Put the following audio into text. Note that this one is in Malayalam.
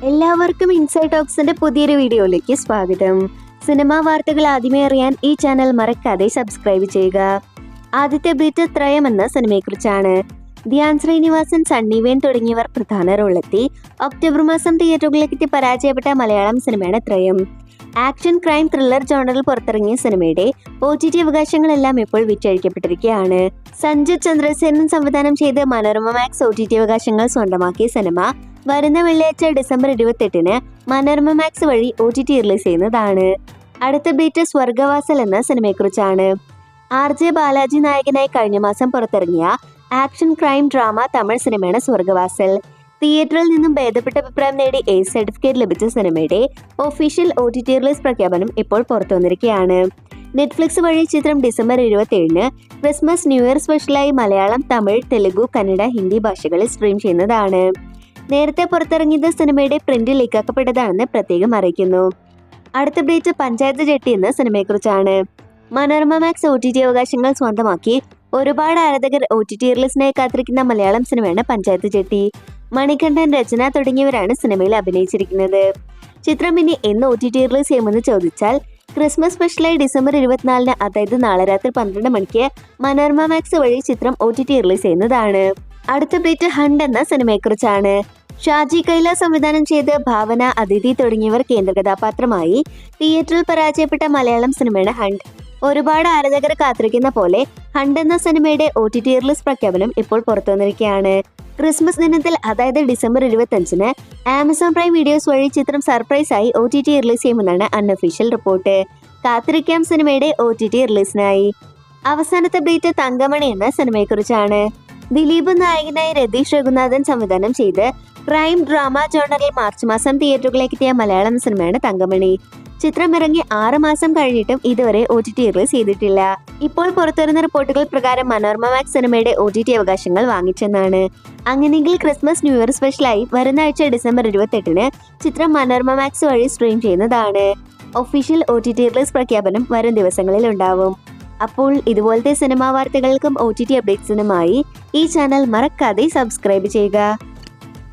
എല്ലാവർക്കും ഇൻസൈഡ് ടോക്സിന്റെ പുതിയൊരു വീഡിയോയിലേക്ക് സ്വാഗതം. സിനിമാ വാർത്തകൾ ആദ്യമേ അറിയാൻ ഈ ചാനൽ മറക്കാതെ സബ്സ്ക്രൈബ് ചെയ്യുക. ആദ്യത്തെ അപ്ഡേറ്റ് ത്രയം എന്ന സിനിമയെക്കുറിച്ചാണ്. ധ്യാൻ ശ്രീനിവാസൻ, സണ്ണി വെയിൻ തുടങ്ങിയവർ പ്രധാന റോളെത്തി ഒക്ടോബർ മാസം തിയേറ്ററുകളിലെത്തി പരാജയപ്പെട്ട മലയാളം സിനിമയാണ് ത്രയം. ആക്ഷൻ ക്രൈം ത്രില്ലർ ജോണറിൽ പുറത്തിറങ്ങിയ സിനിമയുടെ OTT അവകാശങ്ങളെല്ലാം ഇപ്പോൾ വിറ്റഴിക്കപ്പെട്ടിരിക്കുകയാണ്. സഞ്ജിത് ചന്ദ്രസേനൻ സംവിധാനം ചെയ്ത് മനോരമ മാക്സ് OTT അവകാശങ്ങൾ സ്വന്തമാക്കിയ സിനിമ വരുന്ന വെള്ളിയാഴ്ച ഡിസംബർ 28-ന് മനോരമ മാക്സ് വഴി OTT റിലീസ് ചെയ്യുന്നതാണ്. അടുത്ത അപ്ഡേറ്റ് സ്വർഗവാസൽ എന്ന സിനിമയെക്കുറിച്ചാണ്. RJ ബാലാജി നായകനായി കഴിഞ്ഞ മാസം പുറത്തിറങ്ങിയ ആക്ഷൻ ക്രൈം ഡ്രാമ തമിഴ് സിനിമയാണ് സ്വർഗവാസൽ. തിയേറ്ററിൽ നിന്നും ഭേദപ്പെട്ട അഭിപ്രായം നേടി A സർട്ടിഫിക്കറ്റ് ലഭിച്ച സിനിമയുടെ ഒഫീഷ്യൽ OTT റിലീസ് പ്രഖ്യാപനം ഇപ്പോൾ പുറത്തു വന്നിരിക്കുകയാണ്. നെറ്റ്ഫ്ലിക്സ് വഴി ചിത്രം ഡിസംബർ 27-ന് ക്രിസ്മസ് ന്യൂ ഇയർ സ്പെഷ്യലായി മലയാളം, തമിഴ്, തെലുഗു, കന്നഡ, ഹിന്ദി ഭാഷകളിൽ സ്ട്രീം ചെയ്യുന്നതാണ്. നേരത്തെ പുറത്തിറങ്ങിയത് സിനിമയുടെ പ്രിന്റ് ലീക്കാക്കപ്പെട്ടതാണെന്ന് പ്രത്യേകം അറിയിക്കുന്നു. അടുത്ത അപ്ഡേറ്റ് പഞ്ചായത്ത് ജെട്ടി എന്ന സിനിമയെക്കുറിച്ചാണ്. മനോരമ മാക്സ് OTT അവകാശങ്ങൾ സ്വന്തമാക്കി ഒരുപാട് ആരാധകർ OTT റിലീസിനായി കാത്തിരിക്കുന്ന മലയാളം സിനിമയാണ് പഞ്ചായത്ത് ജെട്ടി. മണികണ്ഠൻ, രചന തുടങ്ങിയവരാണ് സിനിമയിൽ അഭിനയിച്ചിരിക്കുന്നത്. ചിത്രം ഇനി എന്ന് OTT റിലീസ് ചെയ്യുമെന്ന് ചോദിച്ചാൽ ക്രിസ്മസ് സ്പെഷ്യലായി ഡിസംബർ 24-ന്, അതായത് നാളെ രാത്രി 12 മണിക്ക് മനോരമ മാക്സ് വഴി ചിത്രം OTT റിലീസ് ചെയ്യുന്നതാണ്. അടുത്ത അപ്ഡേറ്റ് ഹണ്ട് എന്ന സിനിമയെക്കുറിച്ചാണ്. ഷാജി കൈലാസ് സംവിധാനം ചെയ്ത് ഭാവന, അതിഥി തുടങ്ങിയവർ കേന്ദ്ര കഥാപാത്രമായി തിയേറ്ററിൽ പരാജയപ്പെട്ട മലയാളം സിനിമയാണ് ഹണ്ട്. ഒരുപാട് ആരാധകർ കാത്തിരിക്കുന്ന പോലെ ഹണ്ട് എന്ന സിനിമയുടെ OTT റിലീസ് പ്രഖ്യാപനം ഇപ്പോൾ പുറത്തു വന്നിരിക്കുകയാണ്. ക്രിസ്മസ് ദിനത്തിൽ, അതായത് ഡിസംബർ 25-ന് ആമസോൺ പ്രൈം വീഡിയോസ് വഴി ചിത്രം സർപ്രൈസായി OTT റിലീസ് ചെയ്യുമെന്നാണ് അൺഒഫീഷ്യൽ റിപ്പോർട്ട്. കാത്തിരിക്കാം സിനിമയുടെ OTT റിലീസിനായി. അവസാനത്തെ അപ്ഡേറ്റ് തങ്കമണി എന്ന സിനിമയെക്കുറിച്ചാണ്. ദിലീപ് നായകനായി രതീഷ് രഘുനാഥൻ സംവിധാനം ചെയ്ത് ക്രൈം ഡ്രാമ ജോണറിൽ മാർച്ച് മാസം തിയേറ്ററുകളിലേക്ക് എത്തിയ മലയാളം സിനിമയാണ് തങ്കമണി. ചിത്രം ഇറങ്ങി 6 മാസം കഴിഞ്ഞിട്ടും ഇതുവരെ OTT റിലീസ് ചെയ്തിട്ടില്ല. ഇപ്പോൾ പുറത്തുവരുന്ന റിപ്പോർട്ടുകൾ പ്രകാരം മനോരമ മാക്സ് സിനിമയുടെ OTT അവകാശങ്ങൾ വാങ്ങിച്ചെന്നാണ്. അങ്ങനെയെങ്കിൽ ക്രിസ്മസ് ന്യൂ ഇയർ സ്പെഷ്യലായി വരുന്ന ആഴ്ച ഡിസംബർ 28-ന് ചിത്രം മനോരമ മാക്സ് വഴി സ്ട്രീം ചെയ്യുന്നതാണ്. ഒഫീഷ്യൽ OTT റിലീസ് പ്രഖ്യാപനം വരും ദിവസങ്ങളിൽ ഉണ്ടാവും. അപ്പോൾ ഇതുപോലത്തെ സിനിമാ വാർത്തകൾക്കും OTT അപ്ഡേറ്റ്സിനുമായി ഈ ചാനൽ മറക്കാതെ സബ്സ്ക്രൈബ് ചെയ്യുക.